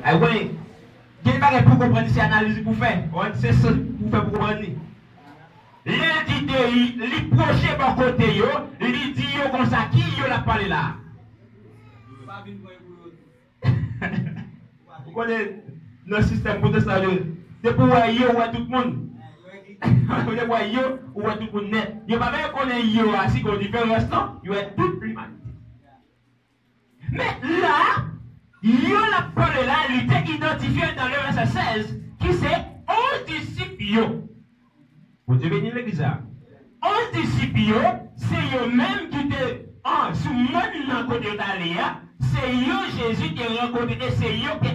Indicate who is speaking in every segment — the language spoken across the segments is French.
Speaker 1: Ah oui, il n'y a pas pour comprendre cette analyse pour faire. C'est ça pour faire pour comprendre. L'idée, il proche par côté, il dit comme ça, qui il a parlé là? Vous connaissez notre système protestant, c'est pour voir tout le monde. Vous voyez, yo, ou tout le monde net. Il n'y a pas même qu'on est yo, ainsi qu'on dit faire restant, il y a toute l'humanité. Mais là, yo la parole là, il était identifié dans le verset 16, qui c'est 11 disciples yo. Vous devez dire l'église là. 11 disciples yo, c'est yo même qui était, sous monde dans côté d'aller, c'est yo Jésus qui est rencontré, c'est yo qui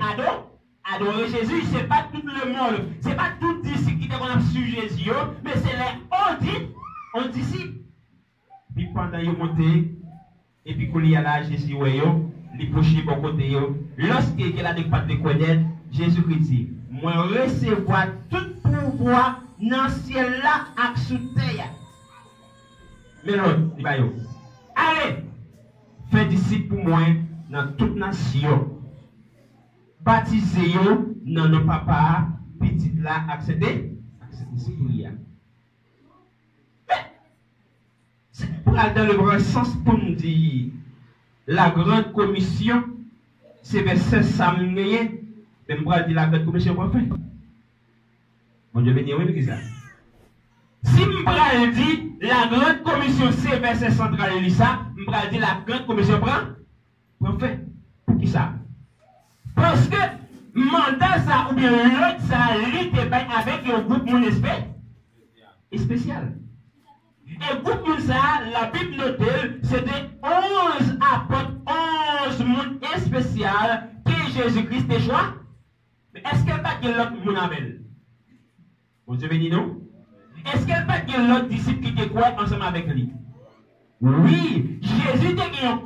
Speaker 1: adorer Jésus, c'est pas tout le monde, c'est pas tout disciple qui est sur Jésus, mais c'est les 11 disciples. Puis pendant qu'ils montent, et puis quand il y a là, Jésus, il proche bon côté, lorsqu'il a des pattes de connaître, Jésus-Christ dit, moi recevoir tout pouvoir dans le ciel là, et sous terre. Mais l'autre, il va y allez, faites disciples pour moi dans toute nation. Baptisez-vous dans nos papas, petit là, acceptez discipline. Mais, c'est pour aller dans le vrai sens pour nous dire, la grande commission, c'est verset Samuel, même pour dire la grande commission, quoi faire? Bon Dieu béni, oui, ça. Si je dit la grande commission, c'est verset central, je dit la grande commission, prend fait. Pour qui ça? Parce que mandat ça ou bien l'autre ça lit avec un groupe mon spécial. Et groupe ça, la Bible note, c'était 11 apôtres, 11 monde spécial que Jésus-Christ a choisi. Mais est-ce qu'elle pas que l'autre monde avec? Vous avez dit non? Est-ce qu'elle pas que l'autre disciple qui était quoi ensemble avec lui? Oui, Jésus a une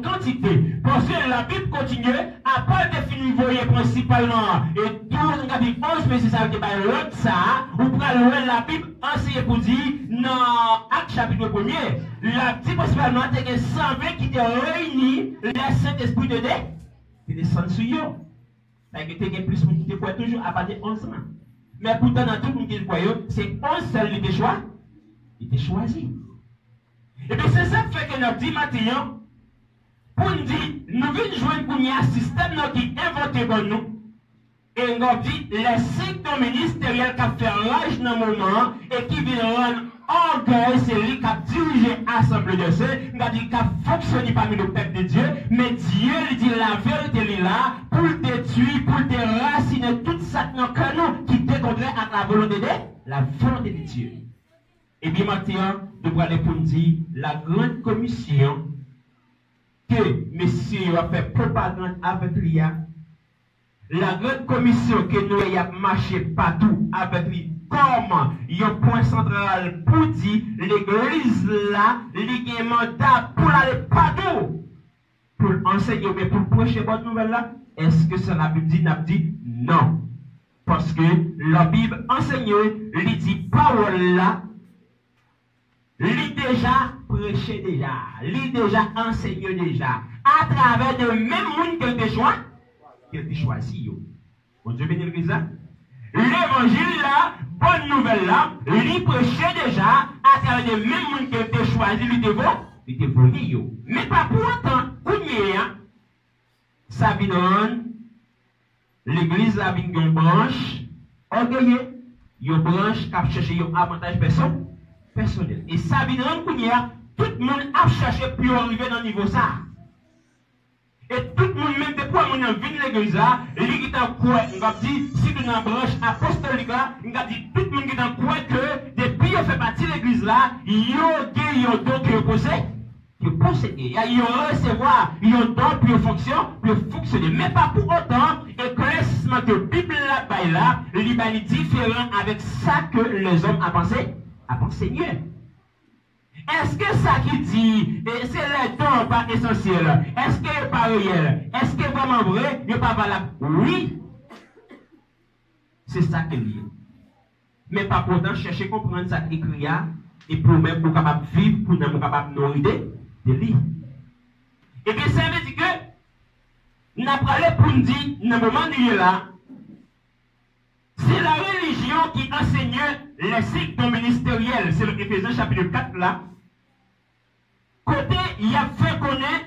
Speaker 1: quantité, parce que la Bible continue, à part définir voyer principalement, et tout le monde a dit 11 spécialités par l'autre ça, ou pour la Bible enseigne pour dire, dans Acte chapitre 1er, la Bible principalement, c'est 120 qui étaient réunis, le Saint-Esprit de Dieu, qui descend sur eux. C'est-à-dire que tu as plus de monde qui te toujours à partir de 11 ans. Mais pourtant, dans tout le monde qui le c'est 11 seuls qui étaient choisis. Il était choisi. Et bien c'est ça qui fait que nous dit maintenant, pour nous dire, nous venons jouer pour un système qui inventé pour nous, et nous dit, les 5 dons ministériels qui ont fait rage dans le moment, et qui viennent rendre orgueil, c'est lui qui a dirigé l'Assemblée de Dieu, nous dit qui a fonctionné parmi le peuple de Dieu, mais Dieu lui dit la vérité est là, pour le détruire, pour le déraciner, tout ça dans le canon qui décontré à la volonté de Dieu. Et bien maintenant, nous allons pour nous dire la grande commission que messieurs a fait propagande avec lui. La grande commission que nous avons marché partout avec lui comme un point central pour dire l'église là, il y a un mandat pour aller partout. Pour enseigner ou pour prêcher bonne nouvelle là. Est-ce que ça la Bible dit? N'a dit non. Parce que la Bible enseigne, il dit parole là. Lui déjà prêché déjà, lui déjà enseigné déjà, à travers le même monde qu'il a choisi. Bon Dieu bénit l'église là. L'évangile là, bonne nouvelle là, lui prêché déjà, à travers le même monde qu'il a choisi, lui était venu. Mais pas pour autant, ça vient l'église a une branche, orgueilleux, une branche qui a cherché un avantage personnel. Et ça vient tout le monde a cherché pour arriver dans le niveau ça. Et tout le monde, même depuis qu'on a vu l'église là, il qui a quoi, on va dire, si tu as une branche apostolique là, on va dire tout le monde qui a quoi que depuis qu'il fait partie de l'église là, il y a des dons qui possédent. Il y a recevoir, il y a don pour fonctionner. Mais pas pour autant, éclaircissement que la Bible là, il est différent avec ça que les hommes ont pensé mieux. Est-ce que ça qui dit, c'est les dons pas essentiels? Est-ce que c'est pas réel? Est-ce que c'est vraiment vrai? Il n'est pas valable? Oui. C'est ça qu'il dit. Mais pas pour autant chercher à comprendre ça qui écrit et pour même pour capable vivre, pour nous capable nourrir de lui. Et bien ça veut dire que n'a parlé pour nous dire, dans le moment là, c'est la religion qui enseigne les cycles ministériels. C'est le Éphésiens chapitre 4 là. Côté, il a fait connaître,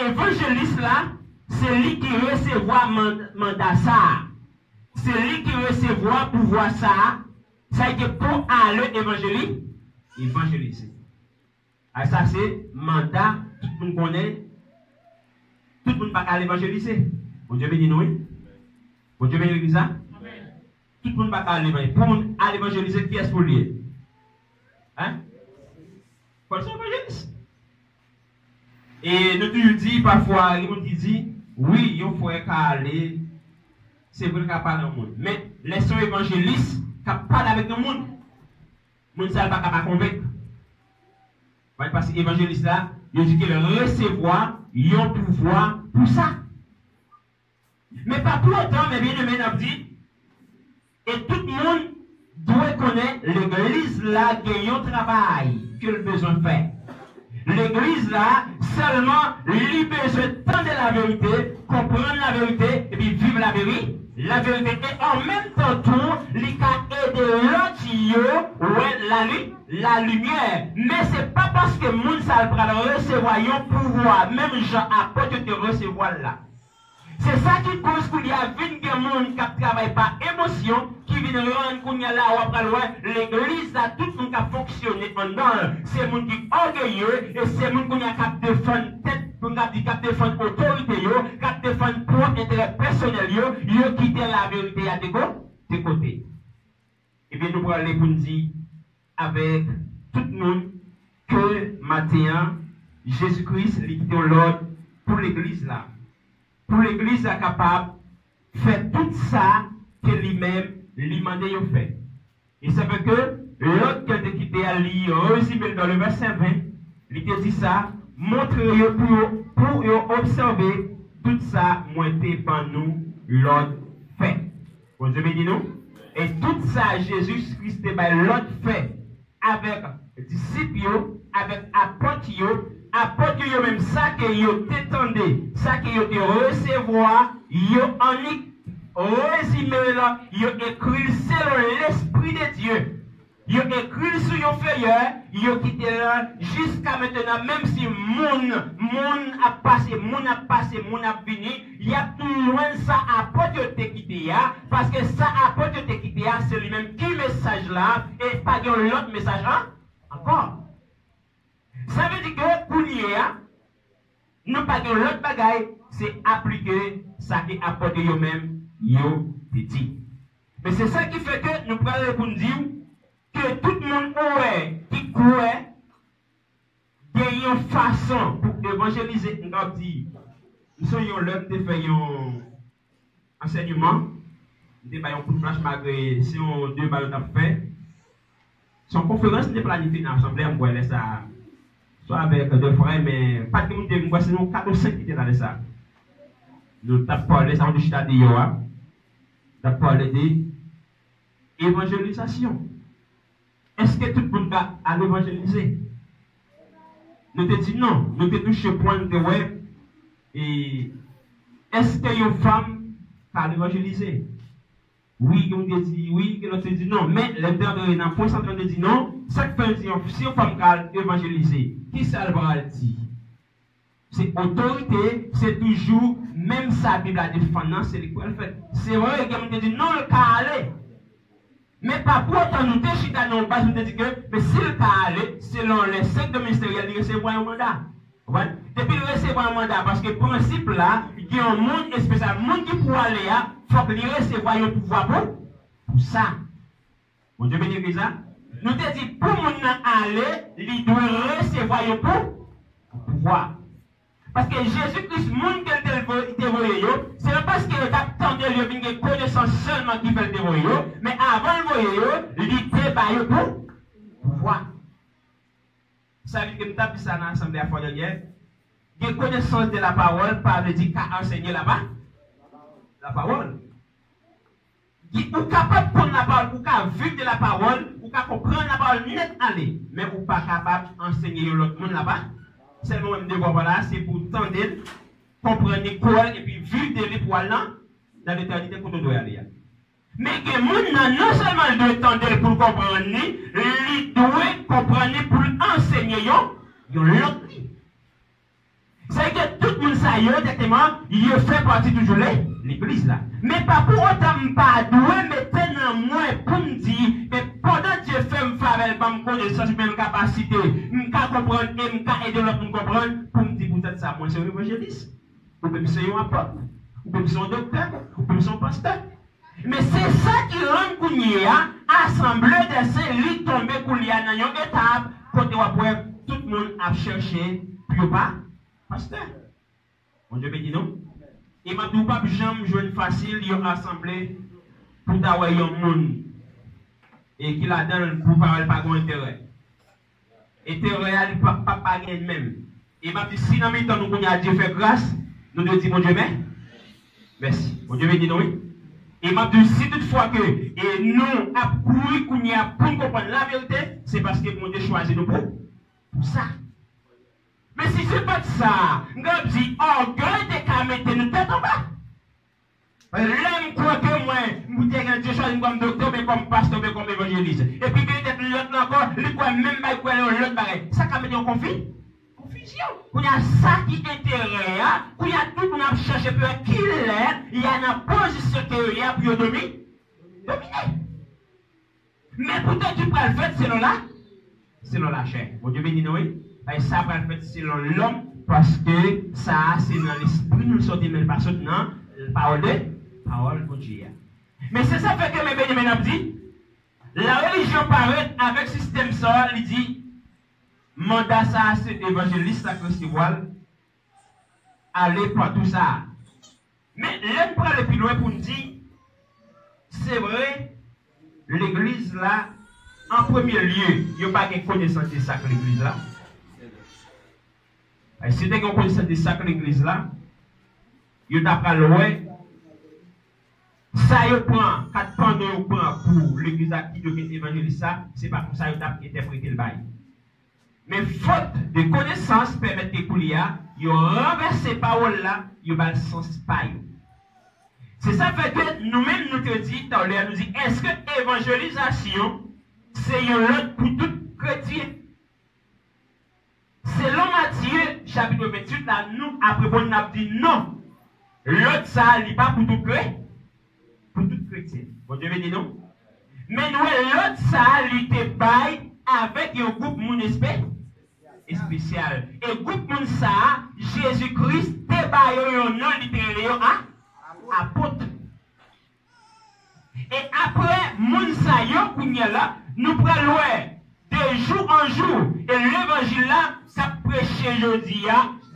Speaker 1: évangéliste là, c'est lui qui recevra mandat ça. C'est lui qui recevra pouvoir ça. Ça a été pour aller évangéliser. Ah, ça c'est mandat, tout le monde connaît. Tout le monde va aller évangéliser. Bon Dieu bénit nous. Bon Dieu bénit ça. Tout le monde va aller évangéliser. Pour aller évangéliser, qui est-ce pour lui? Hein? Pour son évangéliste. Et nous nous dit parfois, il nous dit, oui, il faut aller. C'est vrai qu'il parle dans le monde. Mais les évangélistes qui parlent avec le monde, le monde ne va pas convaincre. Parce que l'évangéliste là, il dit qu'il recevoir un pouvoir pour ça. Mais pas pour autant, mais bien aimé, on dit, et tout le monde doit connaître l'église là qui a un travail que le besoin de faire. L'église là, seulement, lui besoin de tendre la vérité, comprendre la vérité, et puis vivre la vérité. La vérité. Et en même temps, tout, il a aidé l'autre, la lumière. Mais ce n'est pas parce que moun ça va recevoir un pouvoir, même Jean apporte te recevoir là. C'est ça qui cause qu'il y a 20 gens qui ne travaillent pas émotion, qui viennent rendre qu'on y a là ou après loin. L'église a tout le monde qui a fonctionné en dedans. C'est le monde qui est orgueilleux et c'est le monde qui a défendre tête, qui a défendre autorité, qui a défendre pour intérêt personnel, qui a quitté la vérité à des côtés. Et bien nous allons pour nous dire avec tout le monde que matin, Jésus-Christ est l'ordre pour l'église là. Pour l'église est capable de faire tout ça que lui-même lui demande de faire. Et ça veut que l'autre qui a quitté à lui, dans le verset 20, il te dit ça, montrez pour observer tout ça, moi par nous, l'autre fait. Bon Dieu bénit nous. Et tout ça, Jésus-Christ est l'autre fait avec disciples, avec apôtres. Apporte yo même ça que yo t'étendez, ça que yo te recevoir, yo en résumé là, yo écrit selon l'Esprit de Dieu. Yo écrit sur yo feuilleur, yo quitté là jusqu'à maintenant, même si moun a passé, moun a fini, il y a tout loin ça apporte te quitté ya, parce que ça apporte te quitté ya, c'est lui-même qui message là, et pas l'autre message là, encore. Ça veut dire que pour nous pas de l'autre bagaille, c'est appliquer ça qui apporte eux-mêmes, yo petit. Mais c'est ça qui fait que nous parlons pour nous dire que tout le monde qui croit, il y a une façon pour évangéliser. Nous sommes l'homme de faire un enseignement, nous avons un coup de flash malgré si on deux ballons à faire. Son conférence n'est planifiée dans l'assemblée, on va laisser ça. Soit avec deux frères, mais pas de monde qui me c'est nous 4 ou 5 qui étaient dans ça. Nous avons parlé de Chita de Yoa, nous avons parlé d'évangélisation. Est-ce que tout le monde va à l'évangéliser? Nous te dit non, nous te touché point de web. Et est-ce qu'il y a une femme qui a l'évangéliser? Oui, on te dit oui, on te dit non, mais l'intérieur dans le point central te dit non. Cette femme dit si une femme qui a évangélisé, qui ça va dire? C'est autorité, c'est toujours, même sa Bible a défendu, c'est le qu'elle fait. C'est vrai qu'on te dit non, le cas aller. Mais pas pour autant nous déchirer dans le bas, nous te dit que, mais si le cas aller, selon les 5 ministériels, il recevra un mandat. Depuis il recevra un mandat, parce que le principe là, il y a un monde spécial, le monde qui peut aller là, il faut qu'il recevra un pouvoir pour ça. Bon Dieu bénisse ça. Nous te dit pour mon aller, il doit recevoir un pouvoir. Parce que Jésus-Christ, monde qui est dévoyé, c'est pas parce qu'il a tendu une connaissance seulement qui fait le dévoyer, mais avant le voyer, il était baillé pour pouvoir. Ça veut dire que nous avons dit ça dans l'Assemblée à fois dernière. Une connaissance de la parole, pas veut dire qu'à enseigner là-bas la parole. Ou capable de prendre la parole, ou capable de vivre de la parole, ou capable de comprendre la parole net aller, mais ou pas capable d'enseigner l'autre monde là-bas. Seulement même devoir voilà, c'est pour tendre comprendre quoi et puis vivre de l'époil dans l'éternité pour nous doit aller. Mais que moun non seulement doit entendre pour comprendre, il doit comprendre pour enseigner yon l'autre. C'est que tout le monde sait exactement, il fait partie toujours de l'église là. Mais pas pour autant pas doué, mais tellement moins pour me dire, et pendant Dieu fait me faire me connaissance, même capacité, me comprendre et me aider l'autre pour comprendre, pour me dire peut-être ça, moi c'est un évangéliste, ou même c'est un apôtre, ou même c'est un docteur, ou même c'est un pasteur. Mais c'est ça qui rend Kounia, assemblée des saints, lui tomber Kounia dans une étape, côté après, tout le monde a cherché, puis pas, pasteur. Bon Dieu me dit non. Et m'a dit pas jamais jouer facile, il a assemblé pour t'avoir un monde. Et qu'il a dans pour parler pas grand intérêt. Intérêt, il pas gagner même. Et m'a dit si dans le temps nous connaissons Dieu fait grâce, nous devons dire mon Dieu merci. Mon Dieu me dit non oui. Et m'a dit si toutefois que et nous a couru qu'on y a pour comprendre la vérité, c'est parce que mon Dieu choisit nous pour ça. Mais si c'est pas ça, nous dit orgueil de qu'à mettre nous tête en bas. L'homme croit que moi, vous dites Dieu choisit comme docteur, mais comme pasteur, mais comme évangéliste. Et puis peut-être l'autre encore, lui croit même pas quoi l'autre pareil. Ça qu'a mis en confusion. Il y a ça qui intérêt, il y a tout qu'on a cherché pour qui l'est, il y a une position qu'il y a pour dominer. Mais peut-être tu peux le faire selon la chair. Mon Dieu béni oui. Et ça peut le faire selon l'homme, parce que ça, c'est dans l'esprit, nous sortons même pas dans la parole de Dieu. Mais c'est ça fait que mes bénis m'ont dit, la religion paraît avec le système ça, il dit, mandat ça, c'est évangéliste, ça, festival, aller pour tout ça. Mais l'homme prend le plus loin pour nous dire, c'est vrai, l'église là, en premier lieu, il n'y a pas de connaissance de ça que l'église là. Et si vous avez connaissance de ça que l'église là, vous avez loin, ça vous prend, quatre points de vous prend pour l'église qui devient évangéliste, c'est pas comme ça que vous avez interprété le bail. Mais faute de connaissance permet que Koulia, vous renversez parole là, vous avez le sens paille. C'est ça fait que nous-mêmes nous te dit, nous dit, est-ce que évangélisation, c'est une lutte pour tout chrétien? Selon Matthieu, chapitre 28, là, nous, après, on a dit non. L'autre, ça, il n'est pas pour tout chrétien. Pour tout chrétien. Bon Dieu me dit non. Mais nous, l'autre, ça, il te baille avec un groupe moun spécial. Et groupe moun ça, Jésus-Christ te baille un nom littéraire à apôtre. Et après, moun ça, yo, kounya là, nous prenons de jour en jour. Et l'évangile là, ça prêche jeudi,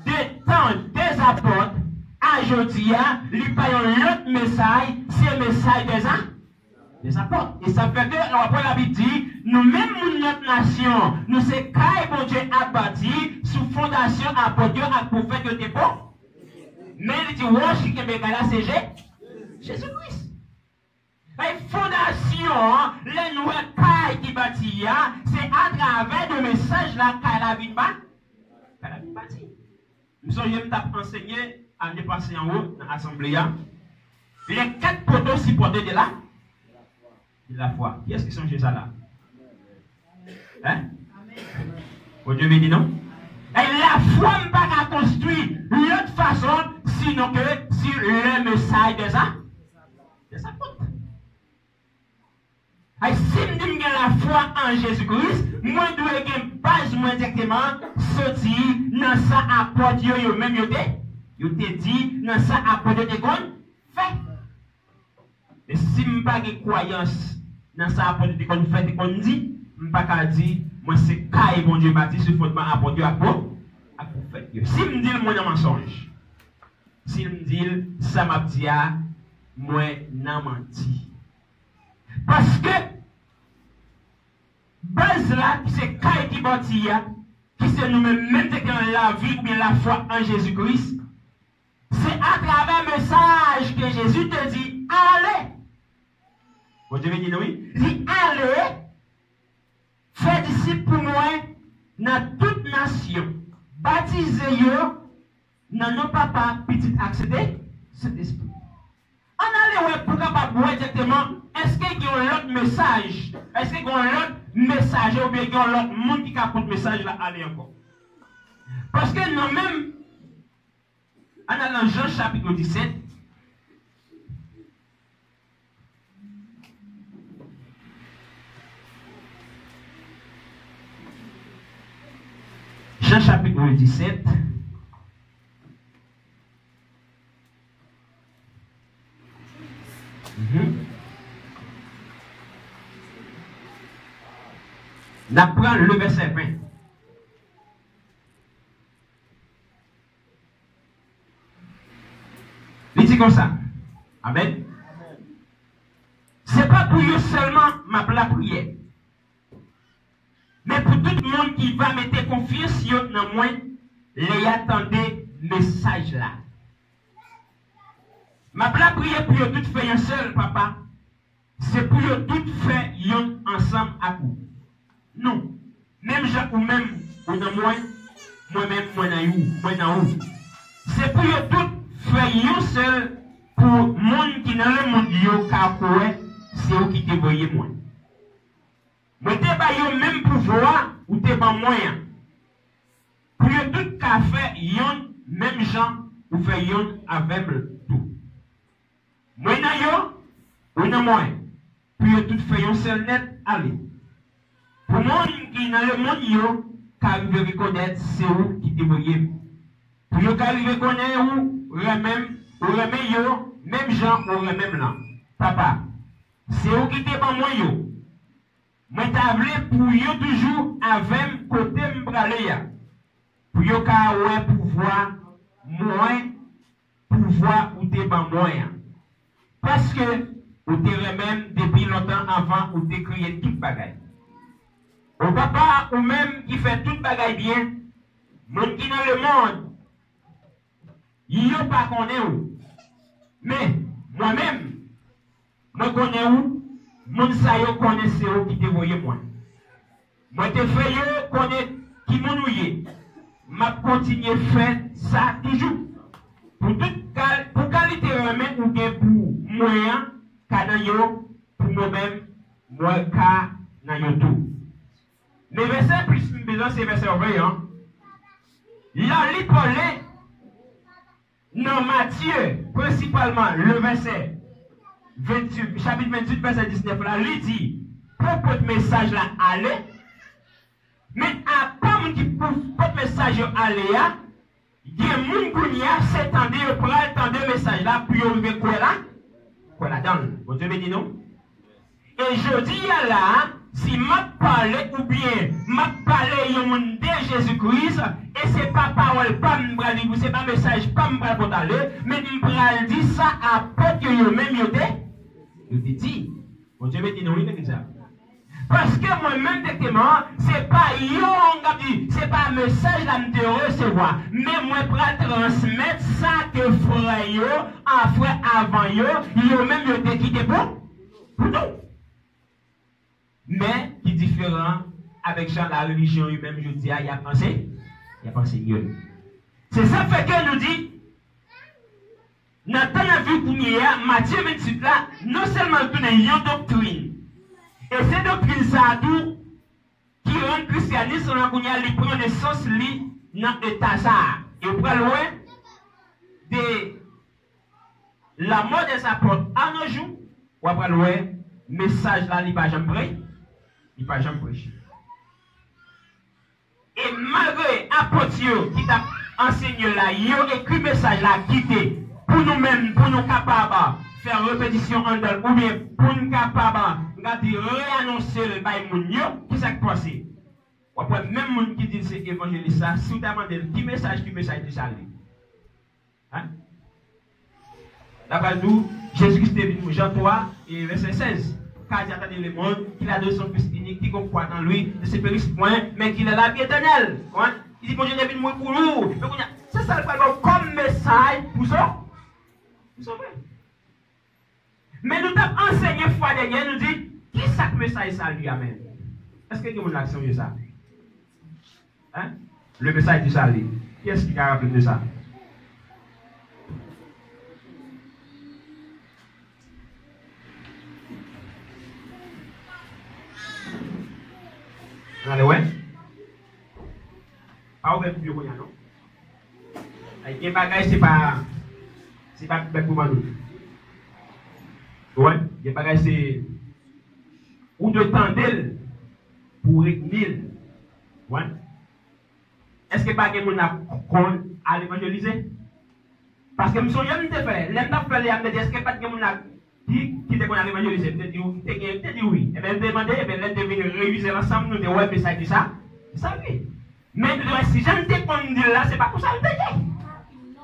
Speaker 1: des temps des apôtres, à jeudi, il paye l'autre message, c'est le message des apôtres. Et ça fait que, après la Bible dit, nous-mêmes, notre nation, nous c'est quand bon Dieu a bâti, sous fondation apôtre, à prophète de dépôt. Mais il dit, ouais, c'est Jésus-Christ. La fondation, les nouvelles cailles qui bâtit, c'est à travers le message là qu'elle a bâti. Nous sommes enseigné à dépasser en haut dans l'assemblée. Les 4 poteaux supportés de la foi. Qui est-ce qui sont ça là? Hein? Bon Dieu me dit non? Et la foi n'est pas construire l'autre façon, sinon que sur le message des apôtres. Et si je dis la foi en Jésus-Christ, moi je dois avoir une base moins directement sortir dans ça apporte yo même yo te dit dans ça apporte de kon fait. Et si je n'ai pas de croyance dans ça apporte de kon fait qu'on dit, je ne peux pas dire moi c'est caille bon Dieu bâti sur fondement apporte à fait. Si je me dis moi un mensonge. Si je me dis ça m'a dit moi n'a menti. Parce que base là, c'est Kaï qui bâtit, qui c'est nous-mêmes, même dans la vie ou bien la foi en Jésus-Christ, c'est à travers le message que Jésus te dit, allez. Vous devez dire oui? Il dit, allez, faites disciples pour moi dans toute nation, baptisez-vous non, non, papa, petit accéder, cet esprit. On allait pour capable voir exactement, est-ce qu'il y a un autre message? Est-ce qu'il y a un autre message ou bien il y a un autre monde qui capte le message là, allez encore. Parce que nous-mêmes, on a dans Jean chapitre 17, Jean chapitre 17, on apprend le verset 20. Il dit comme ça. Amen. C'est pas pour eux seulement la prière. Mais pour tout le monde qui va mettre confiance dans moi, les attendez message là. Ma prière pour eux tout faire un seul, papa. C'est pour eux tout faire ensemble à vous. Nous, même Jacques ou même ou dans moi-même, moi dans vous. C'est pour eux tout faire un seul pour le monde qui dans le monde car c'est eux qui te voyez moi. Moi t'es pas yo même pouvoir ou t'es pas moyen. Pour eux tout qu'a fait même gens ou fait avec tout. Moi dans yo ou dans moi. Pour eux tout fait un seul net aller. Pour le monde qui dans le monde yo qu'arrive reconnaître c'est eux qui te voyez. Pour eux qu'arrive reconnaître ou même yo même gens ou même là. Papa, c'est eux qui te pas moi yo. Moi t'avle pour yo toujours avec côté m'brale ya. Pour yo ka ouais pouvoir ou te pas moyen. Parce que ou te même depuis longtemps avant ou te créé toute bagaille. Au papa ou même qui fait toute bagaille bien, mon qui dans le monde, yo pas connaît où. Mais moi-même, moi connais où, mon sa yo connaît c'est où qui te voyait moi. Moi te fait yo connaît qui m'ouye. M'a continuer faire ça toujours. Pour qualité même ou bien pour moyen, kana yo pour moi-même, moi ka na yo tout. Les versets plus besoin c'est verset 20. Là, il parlait dans Matthieu, principalement le verset 28, chapitre 28, verset 19, là, il dit, pour votre message là, aller, mais à part qui pour votre message aller, il y a des gens qui s'attendent pour attendre le message là, pour arriver quoi là-dedans. Vous devez dire non? Et je dis là, si m'a parlé ou bien m'a parlé de Jésus-Christ, et c'est pas parole, pas m'bral dire, c'est pas message, pas m'bral pour aller, mais m'bral dire ça après que yo même yo te dit. Bon Dieu me dit non, il dit ça. Parce que moi-même directement, c'est pas yo, c'est pas un message là me recevoir, mais moi pour transmettre ça que frère yo, en frère avant yo même yo te quitté pour nous. Mais qui est différent avec Jean la religion lui-même, je dis, il a pensé mieux. C'est ça fait que nous dit, Nathan a vu qu'il y a Matthieu 28 là, non seulement tout une doctrine, et cette doctrine ça tout qui rend le christianisme on a prend naissance li dans l'état ça. Et on prend loin de la mort des apôtres à nos jours, ou après loin message là, il n'y a pas jamais prêché. Il n'y a pas jamais prêché. Et malgré l'apôtre qui t'a enseigné là, il a écrit message là, quitté pour nous-mêmes, pour nous capables de faire répétition en dehors, ou bien pour nous capables de réannoncer le bail mounio, qui s'est passé. Ou après, même moun qui dit c'est évangéliste, ça, si vous demandez qui message de salut. Hein? D'après nous, Jésus-Christ est venu, Jean 3, et verset 16. Car il attendait le monde, qu'il a donné son fils unique, qui croit en lui, ne se périsse point, mais qu'il a la vie éternelle. Il dit, bon, je n'ai venu pour vous. C'est ça le parle comme message pour ça. Vous savez. Mais nous t'avons enseigné fois dernière, nous dit, qui est ce message ça lui amène? Est-ce que vous avez l'action de ça? Hein? Le message du salut. Qui est-ce qui a rappelé de ça? Allez, ouais. Pas ouvert plus, non? Il y a des bagages, c'est pas pour moi. Ouais, il y a des bagages, c'est. Ou de tendre pour retenir. Ouais. Est-ce que pas que mon à l'évangéliser? Parce que je me souviens de faire, l'un fait les amener, est-ce que pas que mon qui te connaît à l'évangéliser? Peut-être oui. Et bien, demander, et bien, l'un devait réviser ensemble, nous, ouais, mais ça dit ça. Ça oui. Mais si je ne te connais pas là, c'est pas pour ça que je te dis.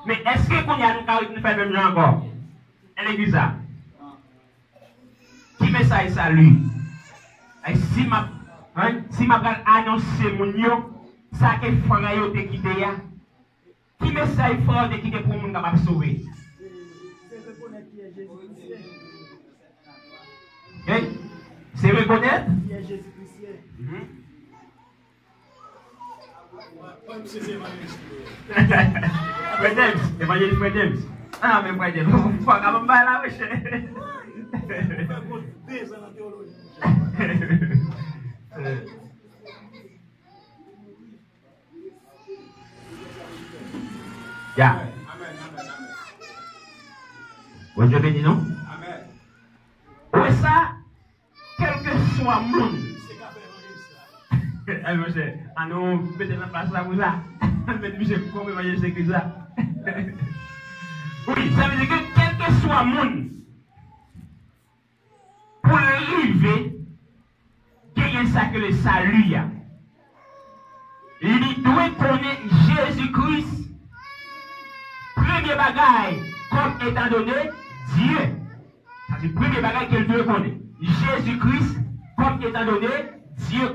Speaker 1: Mais est-ce que qu'on y a nous faire même encore? L'église là. Qui met ça et salut? Si ma annoncer mon yo, ça que frère yo te quitté ya. Qui met ça et frère te quitté pour moun capable sauver? C'est reconnaître qui est Jésus-Christ. Évangéliste Fred. Ah, mais Fred, faut pas me parler là, wesh. Ya. Bon Dieu béni, non? Amen. Ouais, ça, quel que soit le monde. Ah, monsieur, nous mettons la place là pour ça. Monsieur, comment évangéliser l'église là? Oui, ça veut dire que quel que soit le monde, pour arriver, qu'il y ça que le salut, il doit connaître Jésus-Christ, premier bagaille, comme étant donné Dieu. Ça c'est le premier bagaille qu'il doit connaître. Jésus-Christ, comme étant donné Dieu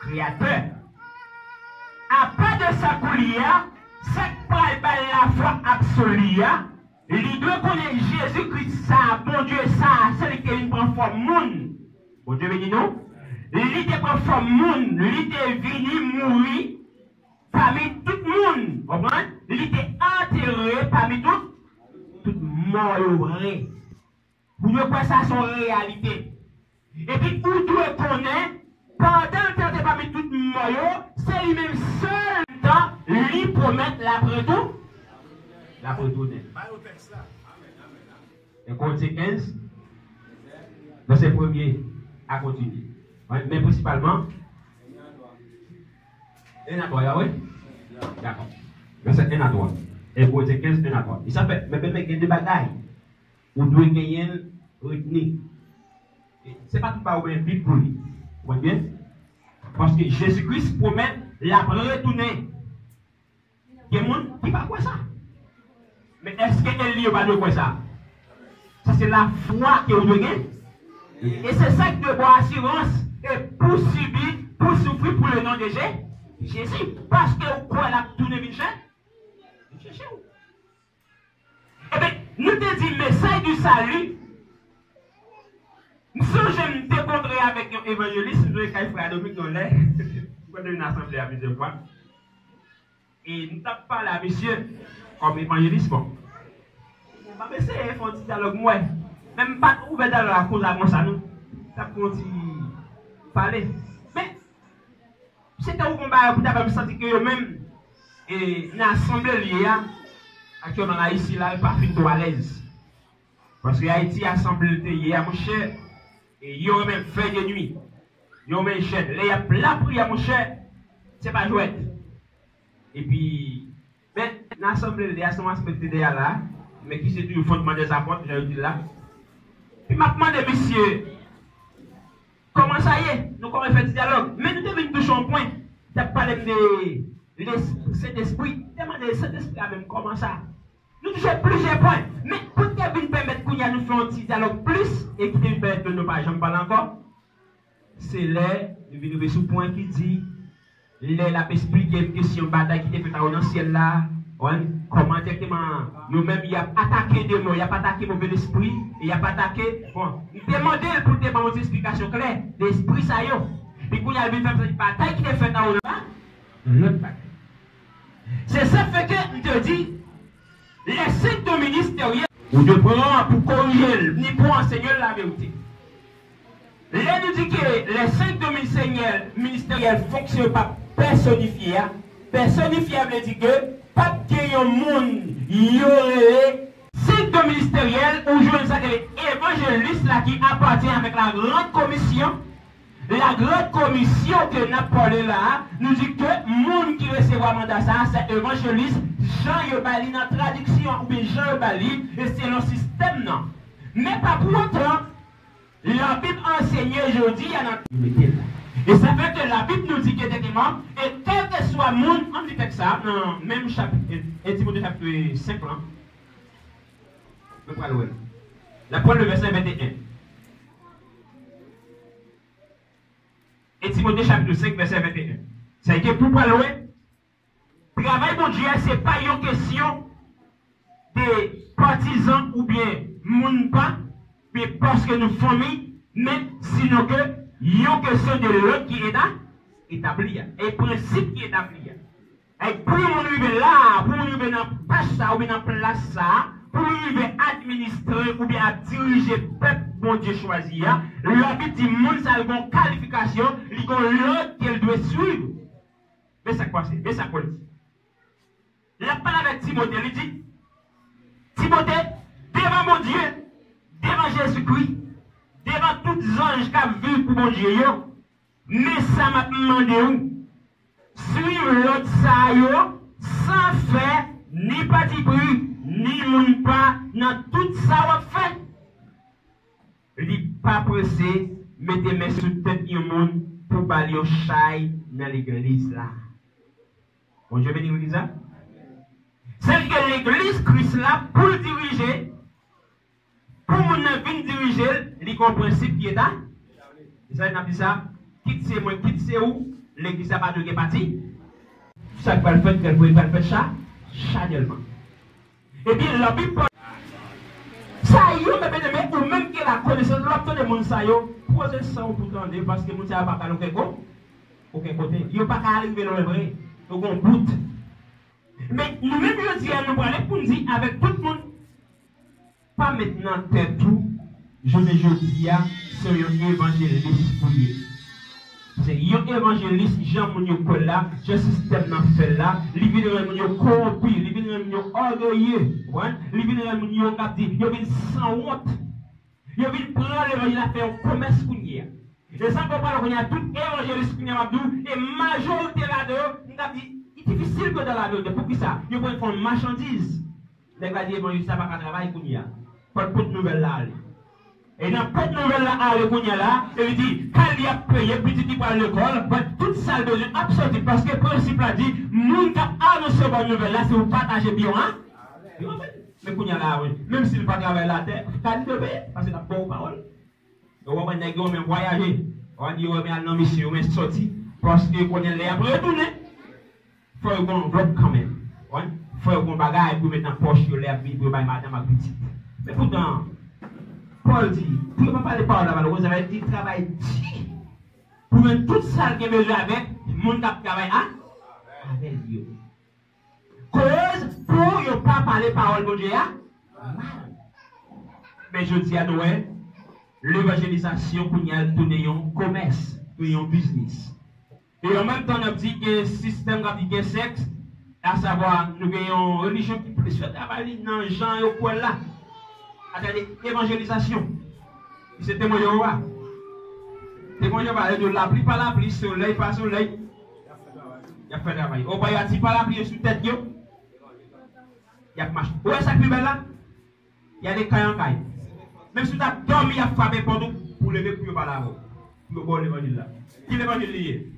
Speaker 1: créateur. À part de sa coulière, cette parole la foi absolue, il doit connaître Jésus-Christ, ça, bon Dieu, ça, c'est lequel il prend forme monde. Bon Dieu béni non? Il te prend forme monde, il te venu mourir parmi tout le monde. Vous comprenez? Il était enterré parmi tout mort vrai. Vous ne croyez ça son réalité. Et puis, vous devez connaître, pendant le temps de parmi tout mort, c'est lui-même seul temps, lui promettre l'après-tout. L'après-tout. Et Corinthiens 15, verset 1er à continuer. Mais principalement, 1 à 3, oui? D'accord. Verset 1 à 3. Et Corinthiens 15, 1 à 3. Et ça fait, mais il y a des bagailles. Vous devez gagner retenir. Ce n'est pas tout par vite pour lui. Vous voyez bien? Parce que Jésus-Christ promet l'après-retourner. Il y a des gens qui ne pas quoi ça. Mais est-ce qu'elle ne va pas quoi ça? Ça, c'est la foi que vous devez gagner. Et c'est ça qui doit avoir assurance et pour subir, pour souffrir pour le nom de Jésus. Parce que vous croyez la tournée vite cherchez où? Eh bien, nous te dit message du salut. Nous sommes décontrés avec un évangéliste, nous avons frère Dominique dans l'air. Nous avons une assemblée à plusieurs fois. Et nous n'avons pas là, monsieur, comme évangéliste. Bon, mais c'est un petit dialogue, moi. Même pas ouvert dans la cause avant ça, nous. Ça continue parler. Mais, c'était un combat pour me sentir que eux-mêmes, et l'assemblée liée, actuellement là, ici, là, pas fin à l'aise. Parce que Haïti, assemblée hier, mon cher, et ils ont même fait de nuit. Ils ont même chaîne. Là, il y a la prière, mon cher, c'est pas jouet. Et puis, mais l'assemblée, il y a son aspect derrière là, mais qui c'est du fondement des apôtres, j'ai dit là. Puis m'a demandé, monsieur, comment ça y est, nous comment faire du dialogue. Mais nous devons toucher un point. Tu as parlé de cet esprit. Demandez cet esprit même comment ça. Nous touchons plusieurs points. Mais pour que vous nous permettre qu'on nous fasse un petit dialogue plus et qui nous permettre de nous pas, j'en parle encore. C'est là, nous venons sur le point qui dit, là, la expliquer une question de bataille qui était faite dans le ciel là. Comment exactement nous-mêmes, il y a attaqué des mots, il n'y a pas attaqué mauvais esprit, il n'y a pas attaqué. Bon, demandez pour te donner une explication claire, l'esprit ça y est. Et qu'on y a une bataille qui est faite dans l'autre bataille. C'est ça fait que je te dis, les cinq ministériels, ou de prendre pour corriger, ni pour enseigner la vérité. Là, nous dit que les 5 domaines ministériels ne fonctionnent pas personnifiés. Personnifié veut dire que pas de monde y aurait 5 domaines ministériels où je sais que les évangélistes là qui appartiennent avec la grande commission. La grande commission que nous avons parlé là, nous dit que le monde qui recevra mandat ça, c'est évangéliste Jean Yobali dans la traduction ou bien Jean Yobali, et c'est le système non. Mais pas pour autant, la Bible enseigne aujourd'hui à notre et ça fait que la Bible nous dit qu'effectivement, et quel que soit le monde, on dit que ça, dans même chapitre, et Timothée chapitre 5 là, la première verset 21. Et Timothée chapitre 5, verset 21. Ça a été pour parler. Travail mon Dieu, ce n'est pas une question des partisans ou bien moun pas, mais parce que nous famille, mais sinon que il y a une question de l'autre qui est établi. Et principe qui est établi. Et pour nous arriver là, pour nous arriver dans page ça ou bien dans place ça, pour nous arriver à administrer ou bien à diriger le peuple bon Dieu choisi, le but dit monde ça a une qualification, il y a l'autre qu'elle doit suivre. Mais ça quoi c'est? Mais ça quoi dit? La parole avec Timothée, il dit Timothée, devant mon Dieu, devant Jésus-Christ, devant tous les anges qui ont vu pour mon Dieu, mais ça m'a demandé où? Suivre l'autre ça sans faire ni parti pris, ni moun pas dans tout ça on fait. Il dit pas pressé, mettez mes sous tête du monde pour parler au chai dans l'église là. Bon Dieu béni l'église là. C'est que l'église Christ là pour le diriger, pour mon venir diriger, il y a un principe qui est là. Et ça il a dit ça, quitte c'est moi, quitte c'est où, l'église n'a pas de parti. Ça va le faire, qu'elle ne va le faire ça, channellement. Et bien la Bible ça y est, ou même que la connaissance de l'autre de monde ça y est, posez ça pour tendre parce que nous n'avons pas qu'à aucun côté. Il n'y a pas qu'à arriver dans le vrai, donc on bout. Mais nous-mêmes, nous disons, nous allons pour nous dire avec tout le monde, pas maintenant tête tout, je me dis, c'est un évangéliste pour lui. C'est un évangéliste, Jean Mounio là, je système dans fait là, les vidéos Mounio corrompu, les vidéos Mounio orgueilleux, les vidéos Mounio qui dit, il vient sans honte, il vient prendre l'évangile à faire un commerce pour lui. Et ça, on parle, il y a tout évangéliste qui est et majorité là-dedans, on dit, c'est difficile que dans la vie, pour qui ça, il faut faire une marchandise. Les gars disent, évangéliste, ça va pas travailler pour lui. Pas de nouvelle là. Et dans cette nouvelle-là, à là, il dit, quand il a payé, petit qui parle l'école, toute ça a besoin absolument, parce que le principe a dit, nous qui avons annoncé bonne nouvelle là, c'est vous partager bien, hein? Mais qu'on y a là, oui. Même s'il ne pas travailler la terre, quand il paye, parce que c'est la bonne parole. Donc, on va même voyager. On va dire, on va aller mission, on va sortir, parce que qu'on est là, après retourner. Il faut qu'on bloque quand même. Il faut qu'on bagaille pour mettre dans la poche, pour madame ma petite. Mais pourtant, Paul dit, pour ne pas parler par là, vous avez dit travail pour mettre toute ça qui est besoin avec, le monde qui travaille avec Dieu. Cause pour ne pas parler parole de Dieu. Mais je dis à Noël, l'évangélisation pour nous donner un commerce, un business. Et en même temps, on a dit que le système qui sexe, à savoir, nous avons une religion qui peut se travailler dans les gens et au point là. Attendez, évangélisation. C'est témoin de roi. Témoin de roi, de la pluie par la pluie, soleil par soleil. Il y a fait travail. Au bas, il y a petit par la pluie sous tête. Il y a marché. Où est-ce que là? Il y a des cailles en caille. Même si tu as dormi, il y a frappé pour nous, pour lever pour par là. Pour le bon évangile là. Qui l'évangile lié?